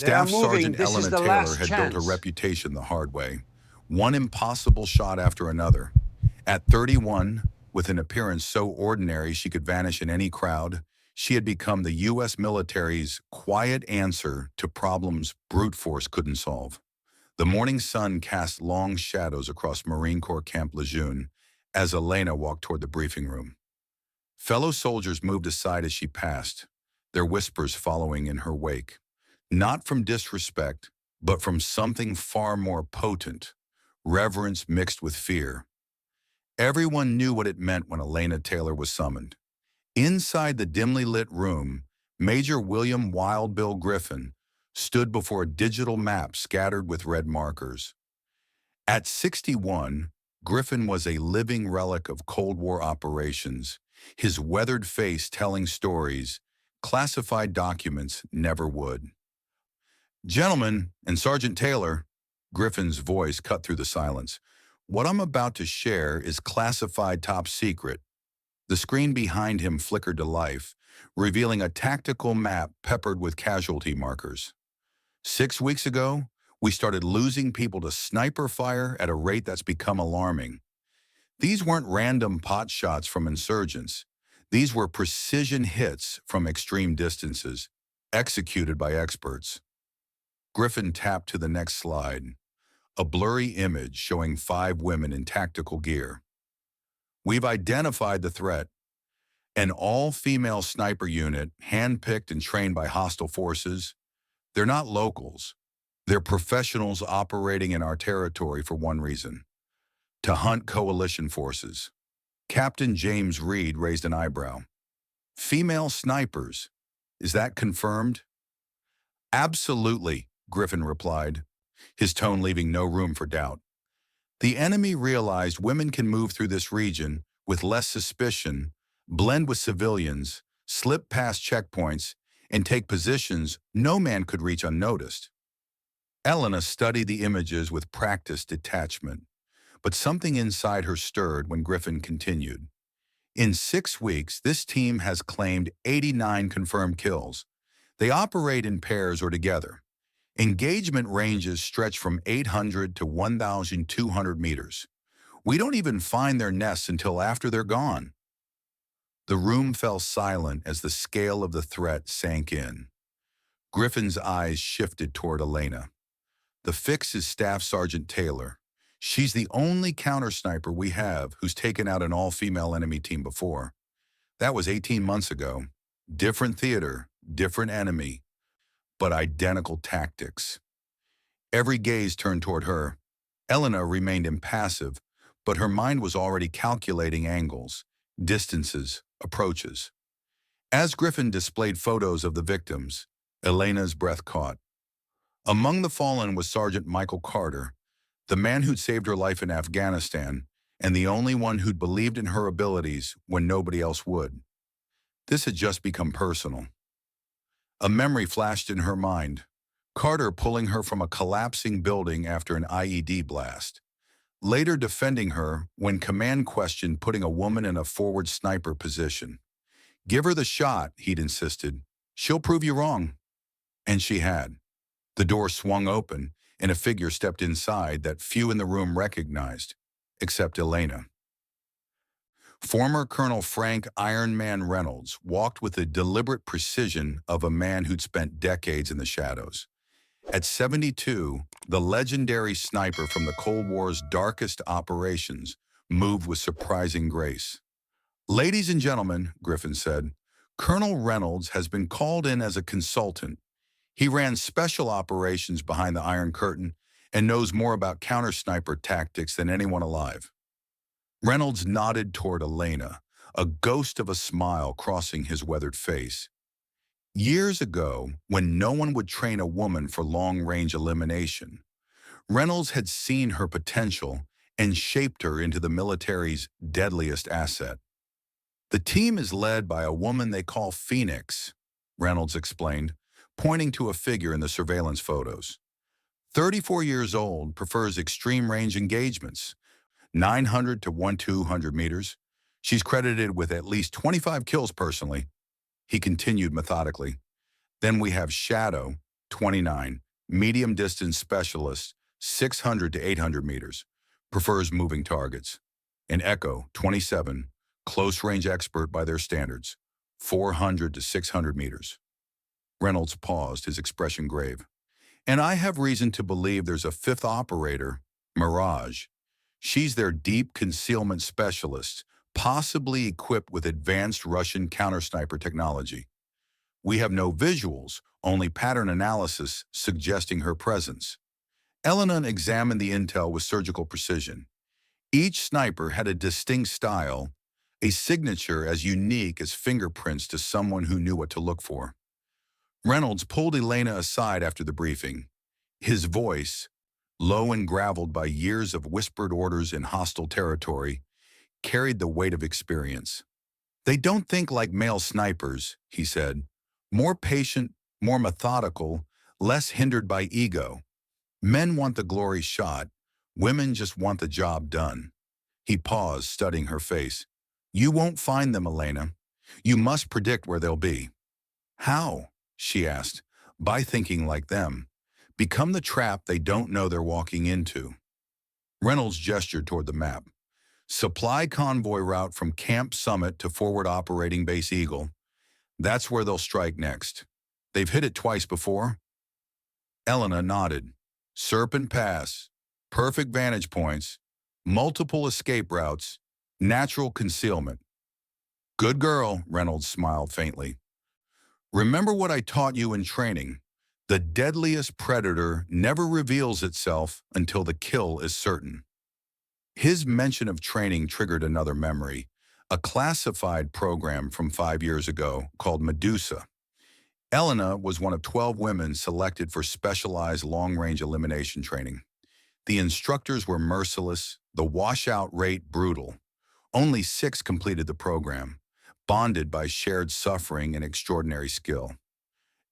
They are Staff moving. Sergeant This is Elena the Taylor last had built her chance. reputation the hard way. One impossible shot after another. At 31, with an appearance so ordinary she could vanish in any crowd, she had become the U.S. military's quiet answer to problems brute force couldn't solve. The morning sun cast long shadows across Marine Corps Camp Lejeune as Elena walked toward the briefing room. Fellow soldiers moved aside as she passed, their whispers following in her wake. Not from disrespect, but from something far more potent, reverence mixed with fear. Everyone knew what it meant when Elena Taylor was summoned. Inside the dimly lit room, Major William Wild Bill Griffin stood before a digital map scattered with red markers. At 61, Griffin was a living relic of Cold War operations, his weathered face telling stories classified documents never would. Gentlemen and Sergeant Taylor, Griffin's voice cut through the silence. What I'm about to share is classified top secret. The screen behind him flickered to life, revealing a tactical map peppered with casualty markers. 6 weeks ago, we started losing people to sniper fire at a rate that's become alarming. These weren't random pot shots from insurgents. These were precision hits from extreme distances, executed by experts. Griffin tapped to the next slide, a blurry image showing 5 women in tactical gear. We've identified the threat, an all-female sniper unit handpicked and trained by hostile forces. They're not locals. They're professionals operating in our territory for one reason: to hunt coalition forces. Captain James Reed raised an eyebrow. Female snipers. Is that confirmed? Absolutely, Griffin replied, his tone leaving no room for doubt. The enemy realized women can move through this region with less suspicion, blend with civilians, slip past checkpoints, and take positions no man could reach unnoticed. Elena studied the images with practiced detachment, but something inside her stirred when Griffin continued. In 6 weeks, this team has claimed 89 confirmed kills. They operate in pairs or together. Engagement ranges stretch from 800 to 1,200 meters. We don't even find their nests until after they're gone. The room fell silent as the scale of the threat sank in. Griffin's eyes shifted toward Elena. The fix is Staff Sergeant Taylor. She's the only counter-sniper we have who's taken out an all-female enemy team before. That was 18 months ago. Different theater, different enemy, but identical tactics. Every gaze turned toward her. Elena remained impassive, but her mind was already calculating angles, distances, approaches. As Griffin displayed photos of the victims, Elena's breath caught. Among the fallen was Sergeant Michael Carter, the man who'd saved her life in Afghanistan, and the only one who'd believed in her abilities when nobody else would. This had just become personal. A memory flashed in her mind. Carter pulling her from a collapsing building after an IED blast. Later defending her when command questioned putting a woman in a forward sniper position. Give her the shot, he'd insisted. She'll prove you wrong. And she had. The door swung open, and a figure stepped inside that few in the room recognized, except Elena. Former Colonel Frank Iron Man Reynolds walked with the deliberate precision of a man who'd spent decades in the shadows. At 72, the legendary sniper from the Cold War's darkest operations moved with surprising grace. Ladies and gentlemen, Griffin said, Colonel Reynolds has been called in as a consultant. He ran special operations behind the Iron Curtain and knows more about counter-sniper tactics than anyone alive. Reynolds nodded toward Elena, a ghost of a smile crossing his weathered face. Years ago, when no one would train a woman for long-range elimination, Reynolds had seen her potential and shaped her into the military's deadliest asset. The team is led by a woman they call Phoenix, Reynolds explained, pointing to a figure in the surveillance photos. 34 years old, prefers extreme range engagements, 900 to 1,200 meters. She's credited with at least 25 kills personally. He continued methodically. Then we have Shadow, 29, medium distance specialist, 600 to 800 meters, prefers moving targets. And Echo, 27, close range expert by their standards, 400 to 600 meters. Reynolds paused, his expression grave. And I have reason to believe there's a fifth operator, Mirage. She's their deep concealment specialist, possibly equipped with advanced Russian counter-sniper technology. We have no visuals, only pattern analysis suggesting her presence. Elena examined the intel with surgical precision. Each sniper had a distinct style, a signature as unique as fingerprints to someone who knew what to look for. Reynolds pulled Elena aside after the briefing. His voice, low and graveled by years of whispered orders in hostile territory, carried the weight of experience. They don't think like male snipers, he said. More patient, more methodical, less hindered by ego. Men want the glory shot. Women just want the job done. He paused, studying her face. You won't find them, Elena. You must predict where they'll be. How? She asked. By thinking like them. Become the trap they don't know they're walking into. Reynolds gestured toward the map. Supply convoy route from Camp Summit to Forward Operating Base Eagle. That's where they'll strike next. They've hit it twice before? Elena nodded. Serpent Pass. Perfect vantage points. Multiple escape routes. Natural concealment. Good girl, Reynolds smiled faintly. Remember what I taught you in training. The deadliest predator never reveals itself until the kill is certain. His mention of training triggered another memory, a classified program from 5 years ago called Medusa. Elena was one of 12 women selected for specialized long-range elimination training. The instructors were merciless, the washout rate brutal. Only 6 completed the program, bonded by shared suffering and extraordinary skill.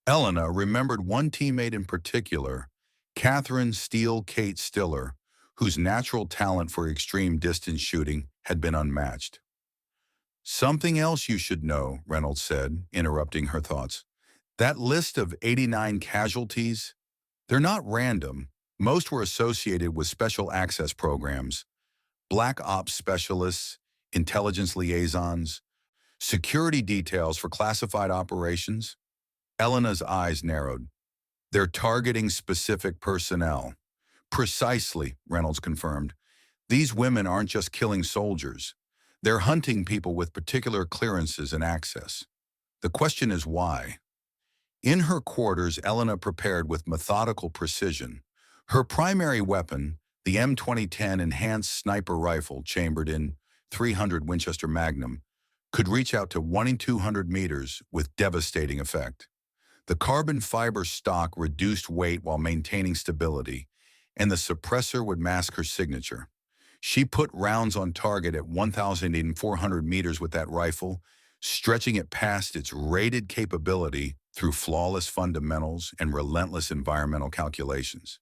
Elena remembered one teammate in particular, Catherine Steele Kate Stiller, whose natural talent for extreme distance shooting had been unmatched. Something else you should know, Reynolds said, interrupting her thoughts. That list of 89 casualties, they're not random. Most were associated with special access programs, black ops specialists, intelligence liaisons, security details for classified operations. Elena's eyes narrowed. They're targeting specific personnel. Precisely, Reynolds confirmed. These women aren't just killing soldiers. They're hunting people with particular clearances and access. The question is why? In her quarters, Elena prepared with methodical precision. Her primary weapon, the M2010 enhanced sniper rifle chambered in .300 Winchester Magnum, could reach out to 1 in 200 meters with devastating effect. The carbon fiber stock reduced weight while maintaining stability, and the suppressor would mask her signature. She put rounds on target at 1,400 meters with that rifle, stretching it past its rated capability through flawless fundamentals and relentless environmental calculations.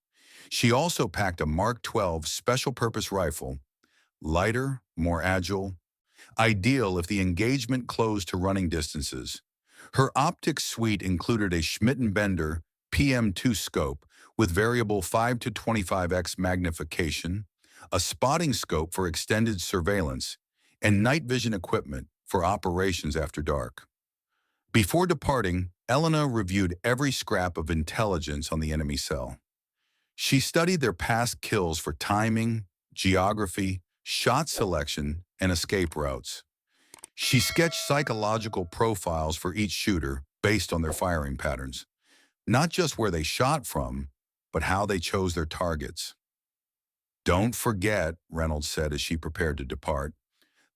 She also packed a Mark 12 special-purpose rifle, lighter, more agile, ideal if the engagement closed to running distances. Her optics suite included a Schmidt-Bender PM2 scope with variable 5 to 25x magnification, a spotting scope for extended surveillance, and night vision equipment for operations after dark. Before departing, Elena reviewed every scrap of intelligence on the enemy cell. She studied their past kills for timing, geography, shot selection, and escape routes. She sketched psychological profiles for each shooter based on their firing patterns, not just where they shot from, but how they chose their targets. Don't forget, Reynolds said as she prepared to depart,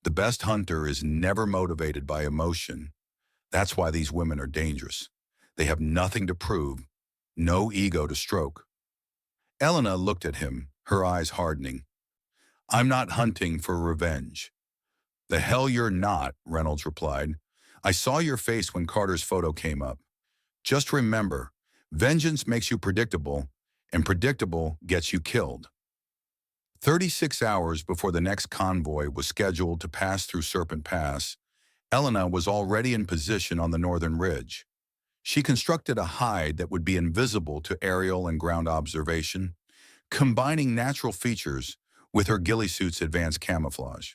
the best hunter is never motivated by emotion. That's why these women are dangerous. They have nothing to prove, no ego to stroke. Elena looked at him, her eyes hardening. I'm not hunting for revenge. The hell you're not, Reynolds replied. I saw your face when Carter's photo came up. Just remember, vengeance makes you predictable, and predictable gets you killed. 36 hours before the next convoy was scheduled to pass through Serpent Pass, Elena was already in position on the northern ridge. She constructed a hide that would be invisible to aerial and ground observation, combining natural features with her ghillie suit's advanced camouflage.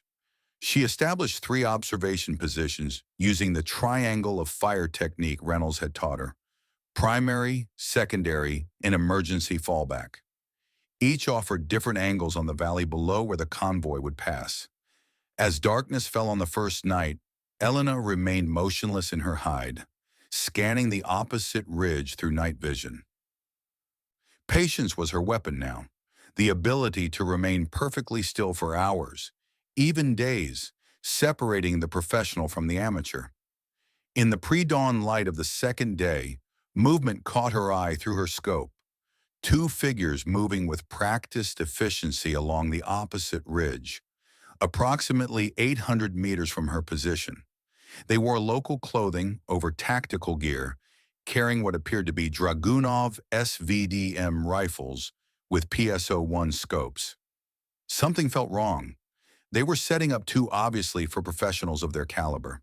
She established 3 observation positions using the triangle of fire technique Reynolds had taught her: primary, secondary, and emergency fallback. Each offered different angles on the valley below where the convoy would pass. As darkness fell on the first night, Elena remained motionless in her hide, scanning the opposite ridge through night vision. Patience was her weapon now, the ability to remain perfectly still for hours, even days, separating the professional from the amateur. In the pre-dawn light of the second day, movement caught her eye through her scope. 2 figures moving with practiced efficiency along the opposite ridge, approximately 800 meters from her position. They wore local clothing over tactical gear, carrying what appeared to be Dragunov SVDM rifles with PSO-1 scopes. Something felt wrong. They were setting up too obviously for professionals of their caliber.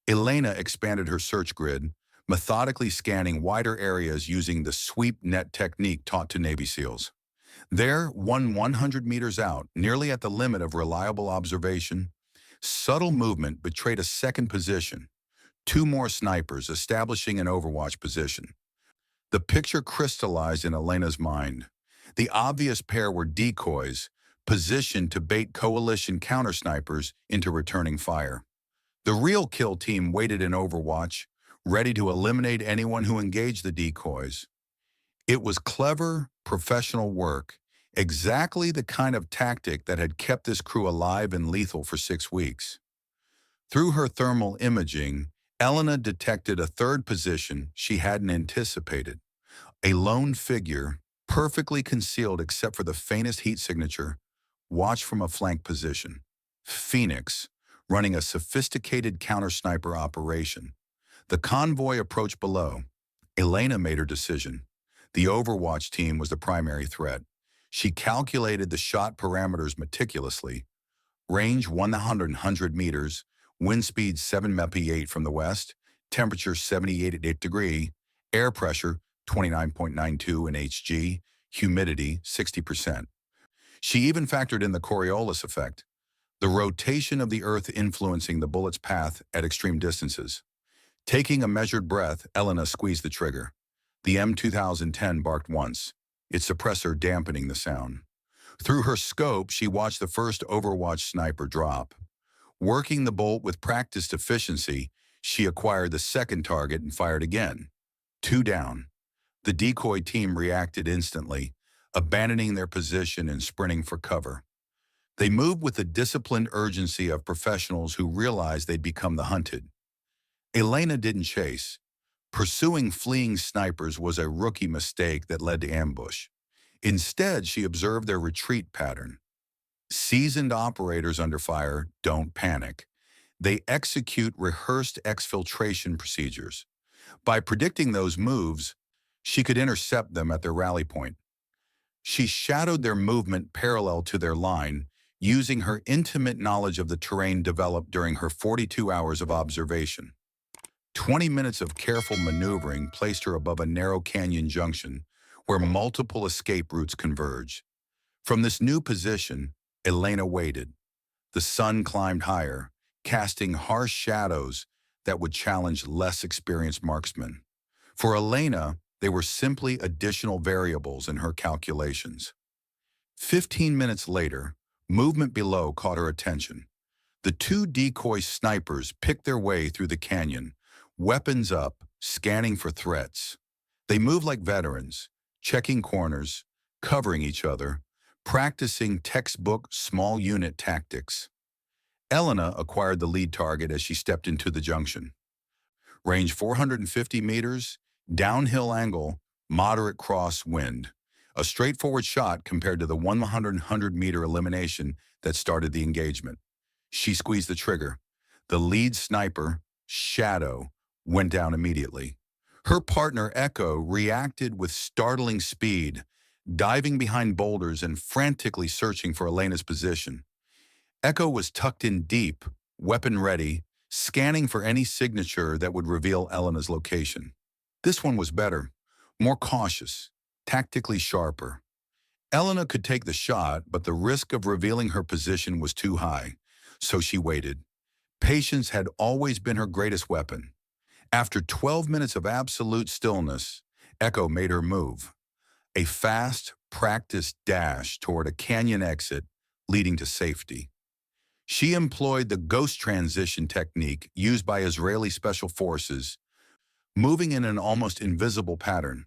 Elena expanded her search grid, methodically scanning wider areas using the sweep net technique taught to Navy SEALs. There, 100 meters out, nearly at the limit of reliable observation, subtle movement betrayed a second position. 2 more snipers establishing an overwatch position. The picture crystallized in Elena's mind. The obvious pair were decoys, positioned to bait coalition counter-snipers into returning fire. The real kill team waited in overwatch, ready to eliminate anyone who engaged the decoys. It was clever, professional work, exactly the kind of tactic that had kept this crew alive and lethal for 6 weeks. Through her thermal imaging, Elena detected a third position she hadn't anticipated: a lone figure, perfectly concealed except for the faintest heat signature, watched from a flank position. Phoenix, running a sophisticated counter-sniper operation. The convoy approached below. Elena made her decision. The Overwatch team was the primary threat. She calculated the shot parameters meticulously: range 100 meters, wind speed 7 mph from the west, temperature 78 degrees, air pressure 29.92 in Hg, humidity 60%. She even factored in the Coriolis effect, the rotation of the Earth influencing the bullet's path at extreme distances. Taking a measured breath, Elena squeezed the trigger. The M2010 barked once, its suppressor dampening the sound. Through her scope, she watched the first Overwatch sniper drop. Working the bolt with practiced efficiency, she acquired the second target and fired again. 2 down. The decoy team reacted instantly, abandoning their position and sprinting for cover. They moved with the disciplined urgency of professionals who realized they'd become the hunted. Elena didn't chase. Pursuing fleeing snipers was a rookie mistake that led to ambush. Instead, she observed their retreat pattern. Seasoned operators under fire don't panic. They execute rehearsed exfiltration procedures. By predicting those moves, she could intercept them at their rally point. She shadowed their movement parallel to their line, using her intimate knowledge of the terrain developed during her 42 hours of observation. 20 minutes of careful maneuvering placed her above a narrow canyon junction where multiple escape routes converged. From this new position, Elena waited. The sun climbed higher, casting harsh shadows that would challenge less experienced marksmen. For Elena, they were simply additional variables in her calculations. 15 minutes later, movement below caught her attention. The 2 decoy snipers picked their way through the canyon, weapons up, scanning for threats. They moved like veterans, checking corners, covering each other, practicing textbook small unit tactics. Elena acquired the lead target as she stepped into the junction. Range 450 meters, downhill angle, moderate cross wind. A straightforward shot compared to the 100-meter elimination that started the engagement. She squeezed the trigger. The lead sniper, Shadow, went down immediately. Her partner, Echo, reacted with startling speed, diving behind boulders and frantically searching for Elena's position. Echo was tucked in deep, weapon ready, scanning for any signature that would reveal Elena's location. This one was better, more cautious, tactically sharper. Elena could take the shot, but the risk of revealing her position was too high, so she waited. Patience had always been her greatest weapon. After 12 minutes of absolute stillness, Echo made her move. A fast, practiced dash toward a canyon exit leading to safety. She employed the ghost transition technique used by Israeli special forces, moving in an almost invisible pattern.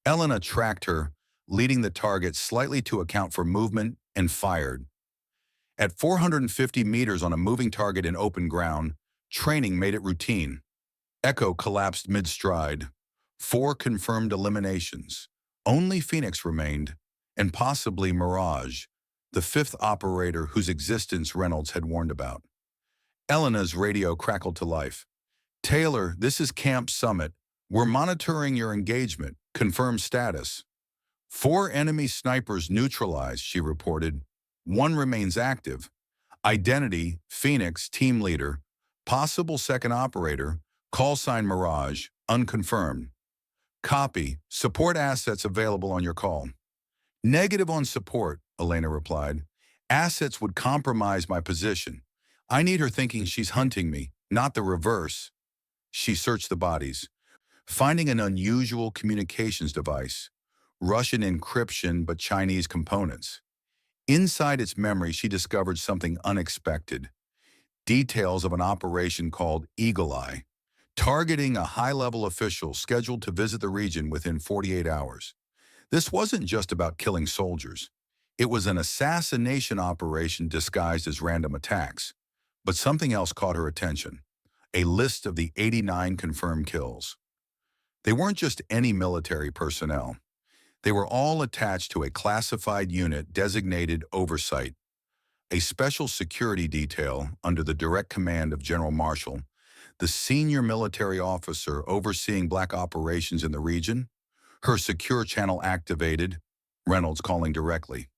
Elena tracked her, leading the target slightly to account for movement, and fired. At 450 meters on a moving target in open ground, training made it routine. Echo collapsed mid-stride. 4 confirmed eliminations. Only Phoenix remained, and possibly Mirage, the 5th operator whose existence Reynolds had warned about. Elena's radio crackled to life. "Taylor, this is Camp Summit. We're monitoring your engagement. Confirm status." 4 enemy snipers neutralized, she reported. 1 remains active. Identity, Phoenix, team leader. Possible second operator. Call sign Mirage, unconfirmed. Copy. Support assets available on your call. Negative on support, Elena replied. Assets would compromise my position. I need her thinking she's hunting me, not the reverse. She searched the bodies, finding an unusual communications device. Russian encryption but Chinese components. Inside its memory, she discovered something unexpected. Details of an operation called Eagle Eye, targeting a high-level official scheduled to visit the region within 48 hours. This wasn't just about killing soldiers. It was an assassination operation disguised as random attacks. But something else caught her attention. A list of the 89 confirmed kills. They weren't just any military personnel. They were all attached to a classified unit designated Oversight, a special security detail under the direct command of General Marshall, the senior military officer overseeing black operations in the region. Her secure channel activated, Reynolds calling directly.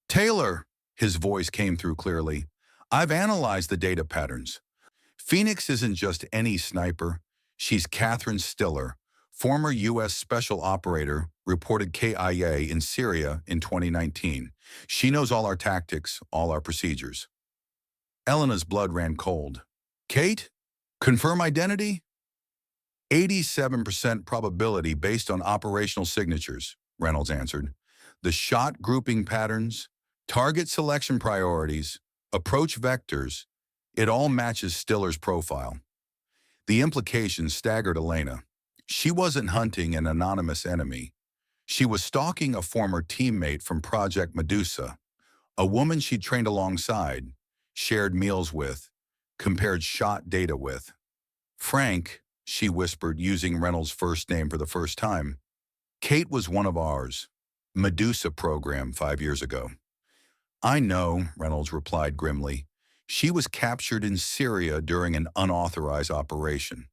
"Taylor," his voice came through clearly. "I've analyzed the data patterns. Phoenix isn't just any sniper. She's Catherine Stiller, former U.S. Special Operator, reported KIA in Syria in 2019. She knows all our tactics, all our procedures." Elena's blood ran cold. "Kate? Confirm identity?" 87% probability based on operational signatures, Reynolds answered. The shot grouping patterns, target selection priorities, approach vectors, it all matches Stiller's profile. The implications staggered Elena. She wasn't hunting an anonymous enemy. She was stalking a former teammate from Project Medusa, a woman she'd trained alongside, shared meals with, compared shot data with. "Frank," she whispered, using Reynolds' first name for the first time. "Kate was one of ours. Medusa program 5 years ago." "I know," Reynolds replied grimly. "She was captured in Syria during an unauthorized operation.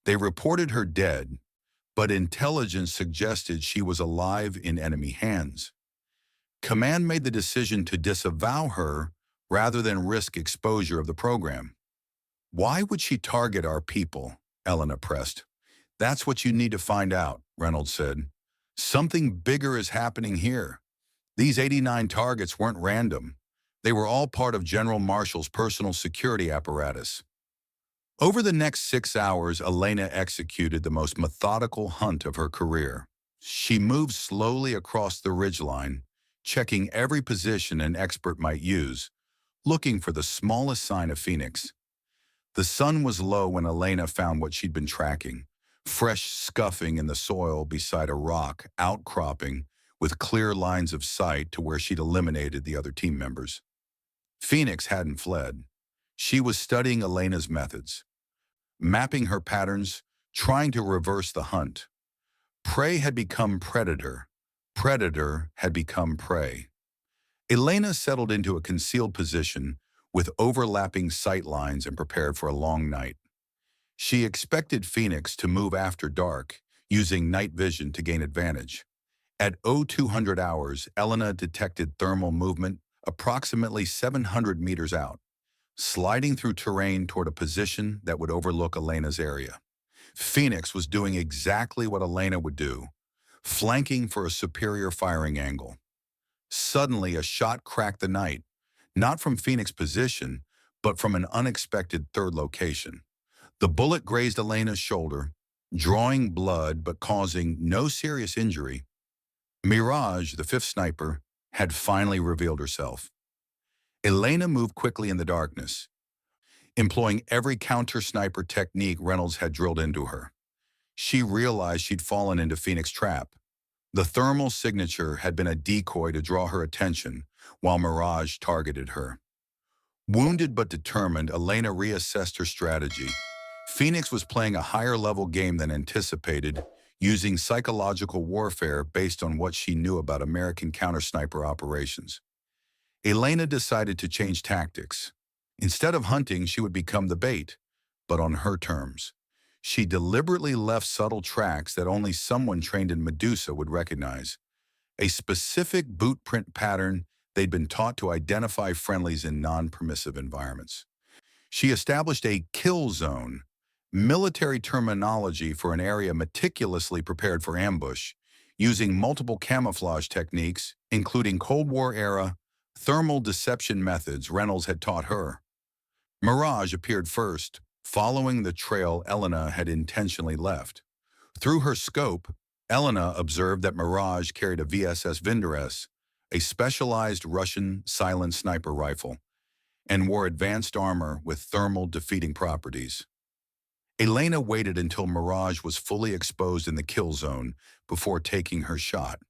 They reported her dead, but intelligence suggested she was alive in enemy hands. Command made the decision to disavow her rather than risk exposure of the program." "Why would she target our people?" Elena pressed. "That's what you need to find out," Reynolds said. "Something bigger is happening here. These 89 targets weren't random. They were all part of General Marshall's personal security apparatus." Over the next 6 hours, Elena executed the most methodical hunt of her career. She moved slowly across the ridgeline, checking every position an expert might use, looking for the smallest sign of Phoenix. The sun was low when Elena found what she'd been tracking, fresh scuffing in the soil beside a rock outcropping with clear lines of sight to where she'd eliminated the other team members. Phoenix hadn't fled. She was studying Elena's methods, mapping her patterns, trying to reverse the hunt. Prey had become predator. Predator had become prey. Elena settled into a concealed position with overlapping sight lines and prepared for a long night. She expected Phoenix to move after dark, using night vision to gain advantage. At 0200 hours, Elena detected thermal movement approximately 700 meters out, sliding through terrain toward a position that would overlook Elena's area. Phoenix was doing exactly what Elena would do, flanking for a superior firing angle. Suddenly, a shot cracked the night, not from Phoenix's position, but from an unexpected third location. The bullet grazed Elena's shoulder, drawing blood but causing no serious injury. Mirage, the fifth sniper, had finally revealed herself. Elena moved quickly in the darkness, employing every counter-sniper technique Reynolds had drilled into her. She realized she'd fallen into Phoenix's trap. The thermal signature had been a decoy to draw her attention, while Mirage targeted her. Wounded but determined, Elena reassessed her strategy. Phoenix was playing a higher-level game than anticipated, using psychological warfare based on what she knew about American counter-sniper operations. Elena decided to change tactics. Instead of hunting, she would become the bait, but on her terms. She deliberately left subtle tracks that only someone trained in Medusa would recognize. A specific boot print pattern they'd been taught to identify friendlies in non-permissive environments. She established a kill zone, military terminology for an area meticulously prepared for ambush, using multiple camouflage techniques, including Cold War-era thermal deception methods Reynolds had taught her. Mirage appeared first, following the trail Elena had intentionally left. Through her scope, Elena observed that Mirage carried a VSS Vinderes, a specialized Russian silent sniper rifle, and wore advanced armor with thermal defeating properties. Elena waited until Mirage was fully exposed in the kill zone before taking her shot.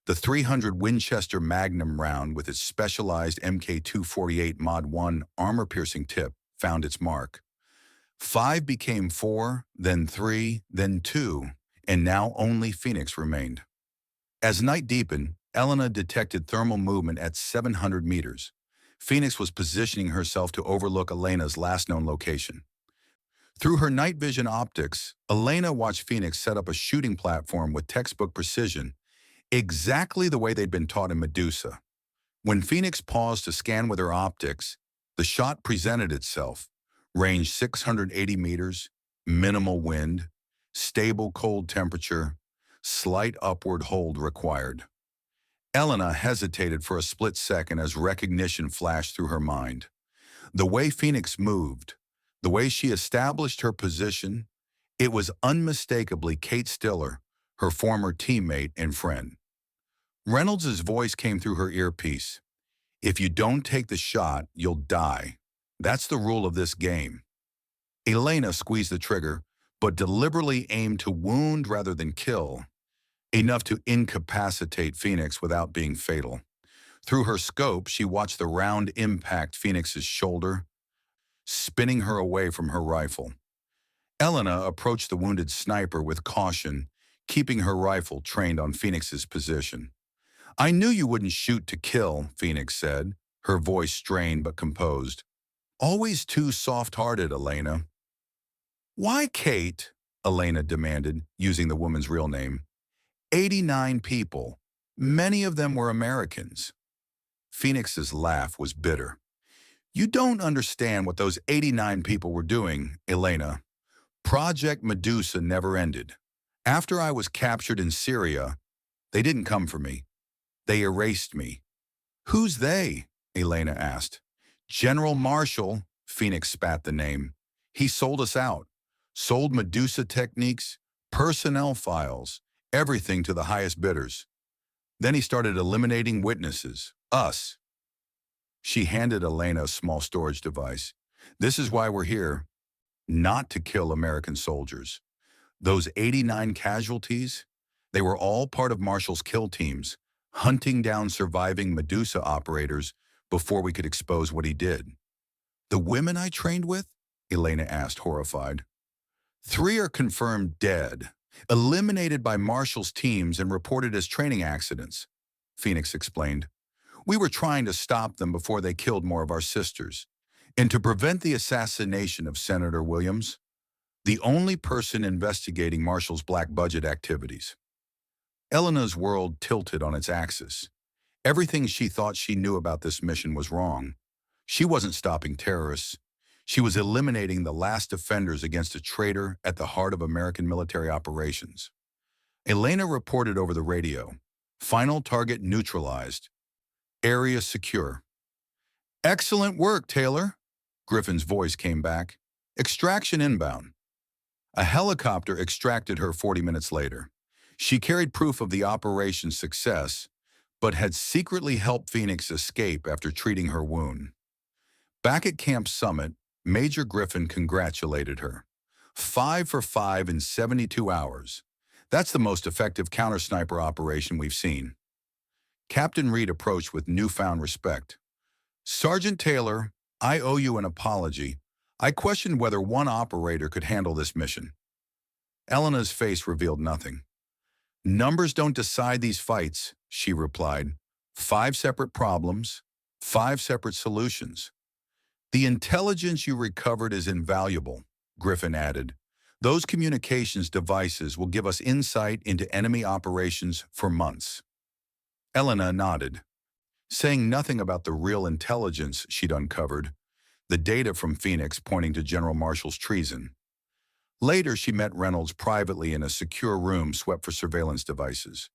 The .300 Winchester Magnum round with its specialized Mk248 Mod 1 armor-piercing tip found its mark. 5 became 4, then 3, then 2, and now only Phoenix remained. As night deepened, Elena detected thermal movement at 700 meters. Phoenix was positioning herself to overlook Elena's last known location. Through her night vision optics, Elena watched Phoenix set up a shooting platform with textbook precision, exactly the way they'd been taught in Medusa. When Phoenix paused to scan with her optics, the shot presented itself. Range 680 meters, minimal wind, stable cold temperature, slight upward hold required. Elena hesitated for a split second as recognition flashed through her mind. The way Phoenix moved, the way she established her position, it was unmistakably Kate Stiller, her former teammate and friend. Reynolds' voice came through her earpiece. "If you don't take the shot, you'll die. That's the rule of this game." Elena squeezed the trigger, but deliberately aimed to wound rather than kill, enough to incapacitate Phoenix without being fatal. Through her scope, she watched the round impact Phoenix's shoulder, spinning her away from her rifle. Elena approached the wounded sniper with caution, keeping her rifle trained on Phoenix's position. "I knew you wouldn't shoot to kill," Phoenix said, her voice strained but composed. "Always too soft-hearted, Elena." "Why, Kate?" Elena demanded, using the woman's real name. 89 people. Many of them were Americans." Phoenix's laugh was bitter. "You don't understand what those 89 people were doing, Elena. Project Medusa never ended. After I was captured in Syria, they didn't come for me. They erased me." "Who's they?" Elena asked. "General Marshall," Phoenix spat the name. "He sold us out. Sold Medusa techniques, personnel files, everything to the highest bidders. Then he started eliminating witnesses, us." She handed Elena a small storage device. "This is why we're here, not to kill American soldiers. Those 89 casualties, they were all part of Marshall's kill teams, hunting down surviving Medusa operators before we could expose what he did." "The women I trained with?" Elena asked, horrified. 3 are confirmed dead, eliminated by Marshall's teams and reported as training accidents," Phoenix explained. "We were trying to stop them before they killed more of our sisters, and to prevent the assassination of Senator Williams, the only person investigating Marshall's black budget activities." Elena's world tilted on its axis. Everything she thought she knew about this mission was wrong. She wasn't stopping terrorists. She was eliminating the last defenders against a traitor at the heart of American military operations. Elena reported over the radio. Final target neutralized. Area secure. Excellent work, Taylor. Griffin's voice came back. Extraction inbound. A helicopter extracted her 40 minutes later. She carried proof of the operation's success, but had secretly helped Phoenix escape after treating her wound. Back at Camp Summit, Major Griffin congratulated her. 5 for 5 in 72 hours. That's the most effective counter-sniper operation we've seen. Captain Reed approached with newfound respect. Sergeant Taylor, I owe you an apology. I questioned whether one operator could handle this mission. Elena's face revealed nothing. Numbers don't decide these fights, she replied. 5 separate problems, 5 separate solutions. The intelligence you recovered is invaluable, Griffin added. Those communications devices will give us insight into enemy operations for months. Elena nodded, saying nothing about the real intelligence she'd uncovered, the data from Phoenix pointing to General Marshall's treason. Later, she met Reynolds privately in a secure room swept for surveillance devices.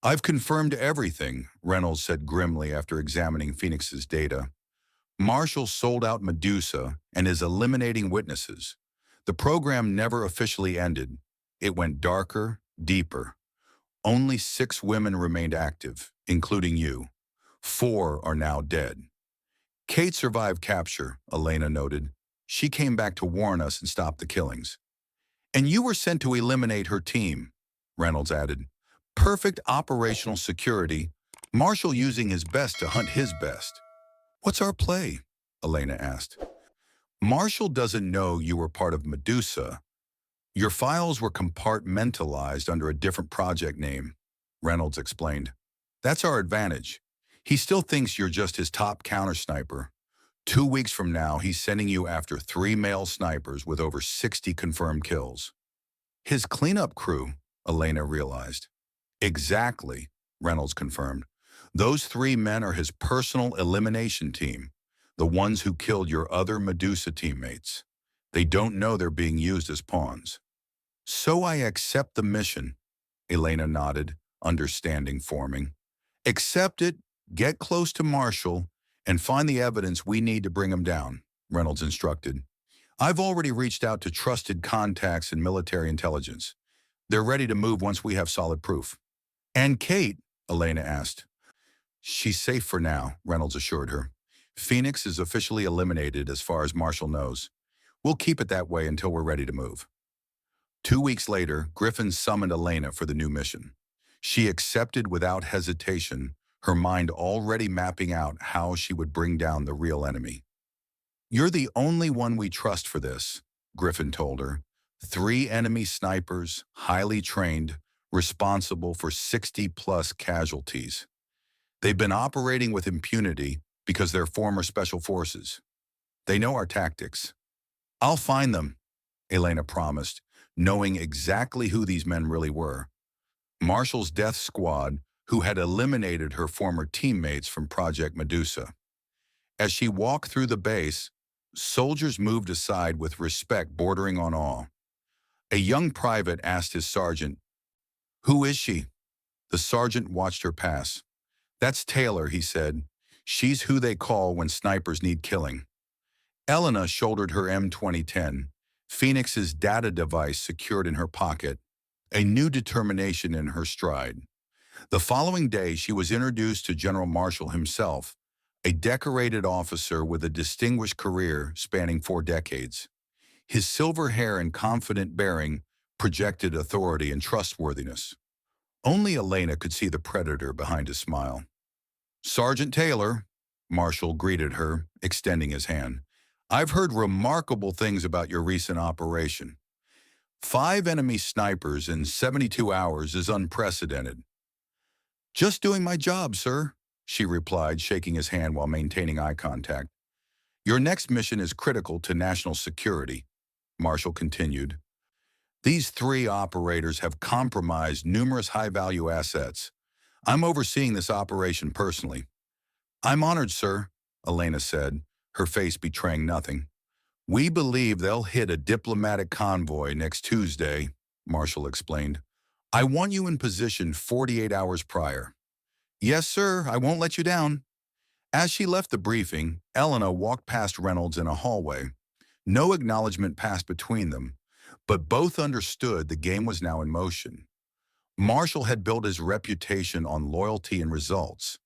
I've confirmed everything, Reynolds said grimly after examining Phoenix's data. Marshall sold out Medusa and is eliminating witnesses. The program never officially ended. It went darker, deeper. Only 6 women remained active, including you. 4 are now dead. Kate survived capture, Elena noted. She came back to warn us and stop the killings. And you were sent to eliminate her team, Reynolds added. Perfect operational security, Marshall using his best to hunt his best. What's our play? Elena asked. Marshall doesn't know you were part of Medusa. Your files were compartmentalized under a different project name, Reynolds explained. That's our advantage. He still thinks you're just his top counter-sniper. 2 weeks from now, he's sending you after 3 male snipers with over 60 confirmed kills. His cleanup crew, Elena realized. Exactly, Reynolds confirmed. Those 3 men are his personal elimination team, the ones who killed your other Medusa teammates. They don't know they're being used as pawns. So I accept the mission, Elena nodded, understanding forming. Accept it, get close to Marshall, and find the evidence we need to bring him down, Reynolds instructed. I've already reached out to trusted contacts in military intelligence. They're ready to move once we have solid proof. And Kate, Elena asked. She's safe for now, Reynolds assured her. Phoenix is officially eliminated as far as Marshall knows. We'll keep it that way until we're ready to move. 2 weeks later, Griffin summoned Elena for the new mission. She accepted without hesitation, her mind already mapping out how she would bring down the real enemy. You're the only one we trust for this, Griffin told her. 3 enemy snipers, highly trained, responsible for 60-plus casualties. They've been operating with impunity because they're former special forces. They know our tactics. I'll find them, Elena promised, knowing exactly who these men really were. Marshall's death squad, who had eliminated her former teammates from Project Medusa. As she walked through the base, soldiers moved aside with respect bordering on awe. A young private asked his sergeant, "Who is she?" The sergeant watched her pass. "That's Taylor," he said. "She's who they call when snipers need killing." Elena shouldered her M2010, Phoenix's data device secured in her pocket, a new determination in her stride. The following day, she was introduced to General Marshall himself, a decorated officer with a distinguished career spanning 4 decades. His silver hair and confident bearing projected authority and trustworthiness. Only Elena could see the predator behind his smile. "Sergeant Taylor," Marshall greeted her, extending his hand. "I've heard remarkable things about your recent operation. 5 enemy snipers in 72 hours is unprecedented." "Just doing my job, sir," she replied, shaking his hand while maintaining eye contact. "Your next mission is critical to national security," Marshall continued. "These 3 operators have compromised numerous high-value assets. I'm overseeing this operation personally." "I'm honored, sir," Elena said, her face betraying nothing. We believe they'll hit a diplomatic convoy next Tuesday, Marshall explained. I want you in position 48 hours prior. Yes, sir, I won't let you down. As she left the briefing, Elena walked past Reynolds in a hallway. No acknowledgement passed between them, but both understood the game was now in motion. Marshall had built his reputation on loyalty and results,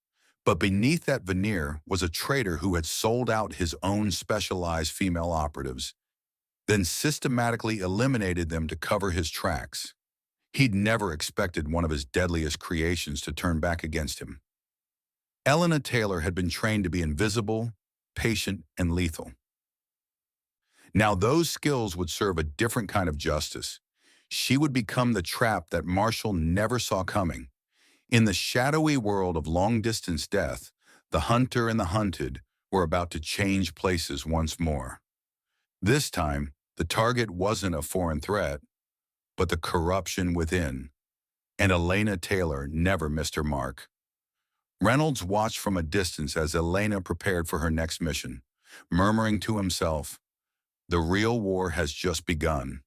but beneath that veneer was a traitor who had sold out his own specialized female operatives, then systematically eliminated them to cover his tracks. He'd never expected one of his deadliest creations to turn back against him. Elena Taylor had been trained to be invisible, patient, and lethal. Now those skills would serve a different kind of justice. She would become the trap that Marshall never saw coming. In the shadowy world of long-distance death, the hunter and the hunted were about to change places once more. This time, the target wasn't a foreign threat, but the corruption within. And Elena Taylor never missed her mark. Reynolds watched from a distance as Elena prepared for her next mission, murmuring to himself, "The real war has just begun."